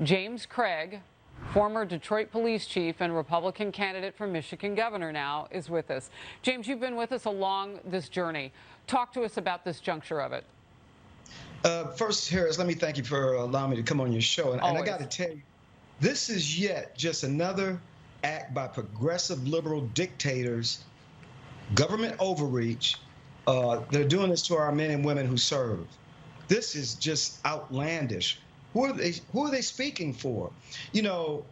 James Craig, former Detroit police chief and Republican candidate for Michigan governor now, is with us. James, you've been with us along this journey. Talk to us about this juncture of it. First, Harris, let me thank you for allowing me to come on your show. And I got to Always. tell you, this is yet just another act by progressive liberal dictators, government overreach. They're doing this to our men and women who serve. This is just outlandish. Who are they speaking for? You know,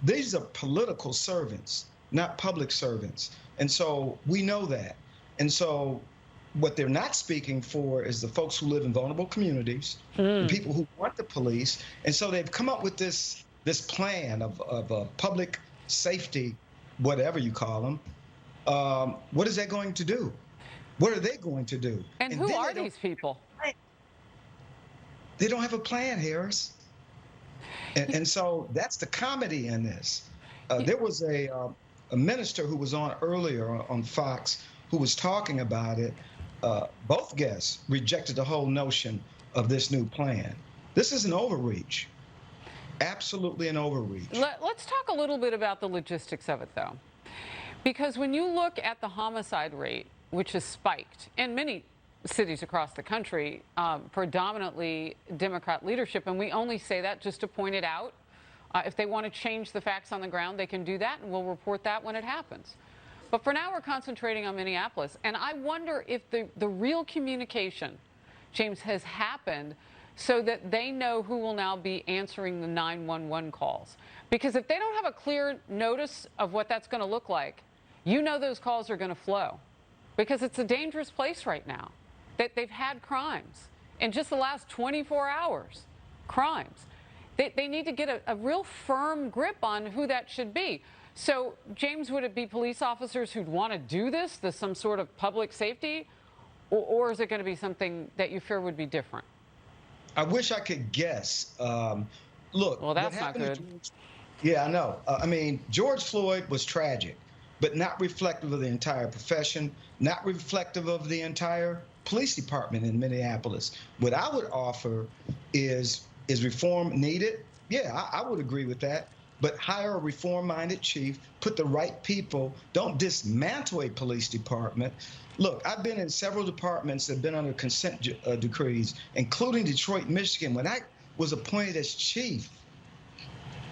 these are political servants, not public servants. And so we know that. And so what they're not speaking for is the folks who live in vulnerable communities, the people who want the police. And so they've come up with this plan of public safety, whatever you call them. What is that going to do? What are they going to do? And who are these people? They don't have a plan, Harris. And so that's the comedy in this. There was a minister who was on earlier on Fox who was talking about it. Both guests rejected the whole notion of this new plan. This is an overreach. Absolutely an overreach. Let's talk a little bit about the logistics of it, though. Because when you look at the homicide rate, which has spiked in many cities across the country, predominantly Democrat leadership, and we only say that just to point it out. If they want to change the facts on the ground, they can do that, and we'll report that when it happens. But for now, we're concentrating on Minneapolis, and I wonder if the real communication, James, has happened so that they know who will now be answering the 911 calls. Because if they don't have a clear notice of what that's going to look like, you know those calls are going to flow. Because it's a dangerous place right now. They've had crimes in just the last 24 hours, crimes. They need to get a real firm grip on who that should be. So, James, would it be police officers who'd want to do this, some sort of public safety, or is it going to be something that you fear would be different? I wish I could guess. Look, well, that's not good. Yeah, I know. I mean, George Floyd was tragic, but not reflective of the entire profession, not reflective of the entire police department in Minneapolis. What I would offer is reform needed? Yeah, I would agree with that. But hire a reform-minded chief, put the right people, don't dismantle a police department. Look, I've been in several departments that have been under consent decrees, including Detroit, Michigan. When I was appointed as chief,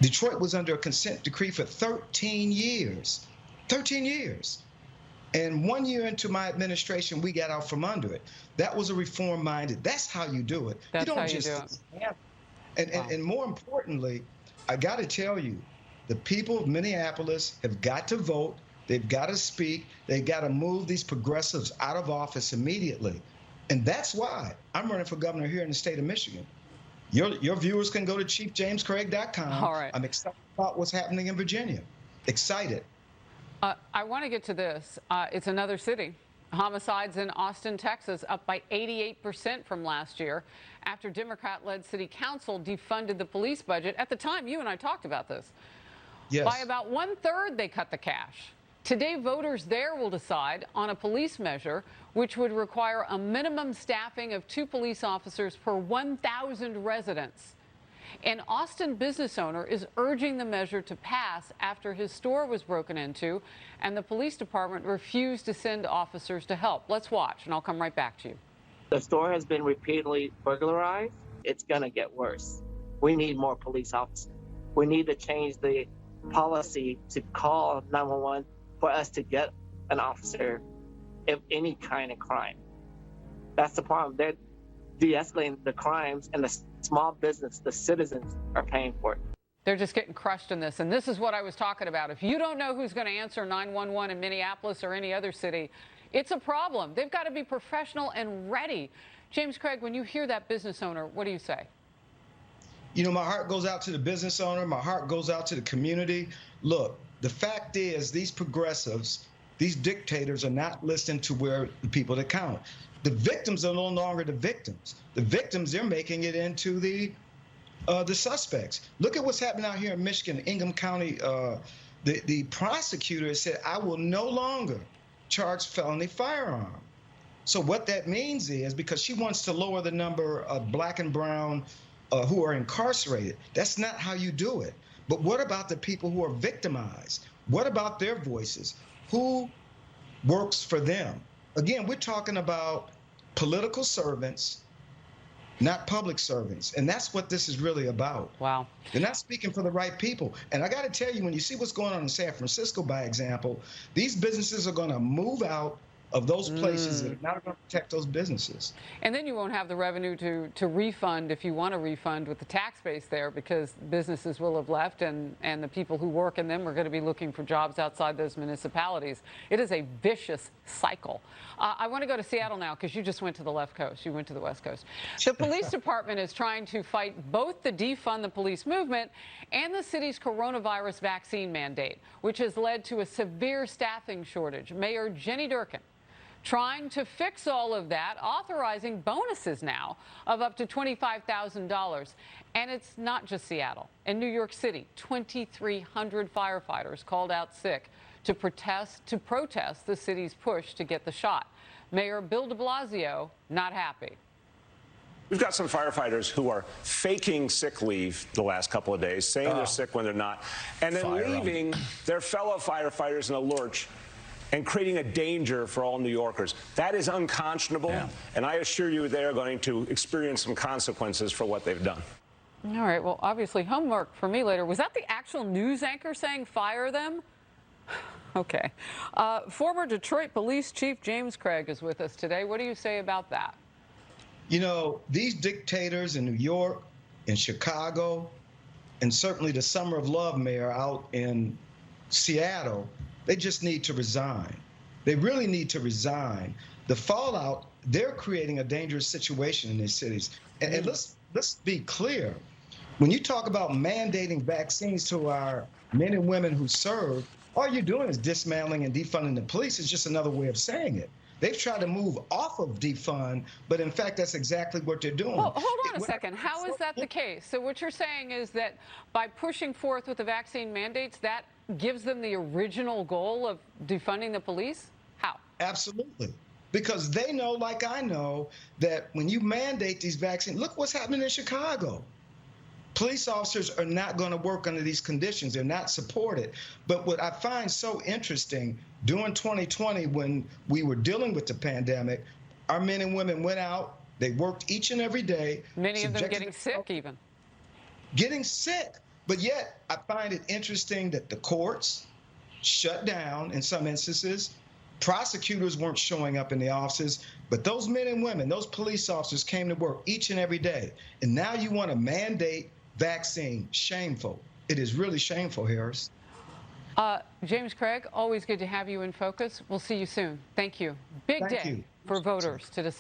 Detroit was under a consent decree for 13 years. 13 years. And 1 year into my administration, we got out from under it. That was a reform-minded. That's how you do it. That's you don't how just you do it. And more importantly, I got to tell you, the people of Minneapolis have got to vote. They've got to speak. They've got to move these progressives out of office immediately. And that's why I'm running for governor here in the state of Michigan. Your viewers can go to chiefjamescraig.com. All right. I'm excited about what's happening in Virginia. Excited. I want to get to this. It's another city. Homicides in Austin, Texas, up by 88% from last year after Democrat-led city council defunded the police budget. At the time, you and I talked about this. Yes. By about 1/3, they cut the cash. Today, voters there will decide on a police measure which would require a minimum staffing of 2 police officers per 1,000 residents. An Austin business owner is urging the measure to pass after his store was broken into and the police department refused to send officers to help. Let's watch, and I'll come right back to you. The store has been repeatedly burglarized. It's going to get worse. We need more police officers. We need to change the policy to call 911 for us to get an officer of any kind of crime. That's the problem. They're de-escalating the crimes, and the small business, the citizens, are paying for it. They're just getting crushed in this. And this is what I was talking about. If you don't know who's going to answer 911 in Minneapolis or any other city, it's a problem. They've got to be professional and ready. James Craig, when you hear that business owner, what do you say? You know, my heart goes out to the business owner. My heart goes out to the community. Look, the fact is these progressives, these dictators are not listening to where the people that count. The victims are no longer the victims. The victims, they're making it into the suspects. Look at what's happening out here in Michigan, Ingham County. The prosecutor said, I will no longer charge felony firearm. So what that means is, because she wants to lower the number of black and brown who are incarcerated. That's not how you do it. But what about the people who are victimized? What about their voices? Who works for them? Again, we're talking about political servants, not public servants. And that's what this is really about. Wow. They're not speaking for the right people. And I got to tell you, when you see what's going on in San Francisco, by example, these businesses are going to move out of those places that are not going to protect those businesses. And then you won't have the revenue to refund if you want to refund with the tax base there, because businesses will have left and the people who work in them are going to be looking for jobs outside those municipalities. It is a vicious cycle. I want to go to Seattle now because you just went to the left coast. You went to the west coast. The police department is trying to fight both the defund the police movement and the city's coronavirus vaccine mandate, which has led to a severe staffing shortage. Mayor Jenny Durkan trying to fix all of that, authorizing bonuses now of up to $25,000. And it's not just Seattle. In New York City, 2,300 firefighters called out sick to protest the city's push to get the shot. Mayor Bill de Blasio not happy. We've got some firefighters who are faking sick leave the last couple of days, saying they're sick when they're not, and then leaving their fellow firefighters in a lurch and creating a danger for all New Yorkers. That is unconscionable, and I assure you they are going to experience some consequences for what they've done. All right, well, obviously homework for me later. Was that the actual news anchor saying fire them? Okay. Former Detroit Police Chief James Craig is with us today. What do you say about that? You know, these dictators in New York, in Chicago, and certainly the Summer of Love mayor out in Seattle, they just need to resign. They really need to resign. The fallout, they're creating a dangerous situation in these cities. And let's be clear. When you talk about mandating vaccines to our men and women who serve, all you're doing is dismantling and defunding the police. It's just another way of saying it. They've tried to move off of defund, but in fact, that's exactly what they're doing. Well, hold on a second. How is that the case? So what you're saying is that by pushing forth with the vaccine mandates, that gives them the original goal of defunding the police? How? Absolutely. Because they know, like I know, that when you mandate these vaccines, look what's happening in Chicago. Police officers are not going to work under these conditions. They're not supported. But what I find so interesting, during 2020, when we were dealing with the pandemic, our men and women went out, they worked each and every day. Many of them getting sick even. Getting sick. But yet, I find it interesting that the courts shut down in some instances. Prosecutors weren't showing up in the offices, but those men and women, those police officers came to work each and every day. And now you want to mandate vaccine. Shameful. It is really shameful, Harris. James Craig, always good to have you in focus. We'll see you soon. Thank you. Big day for voters to decide.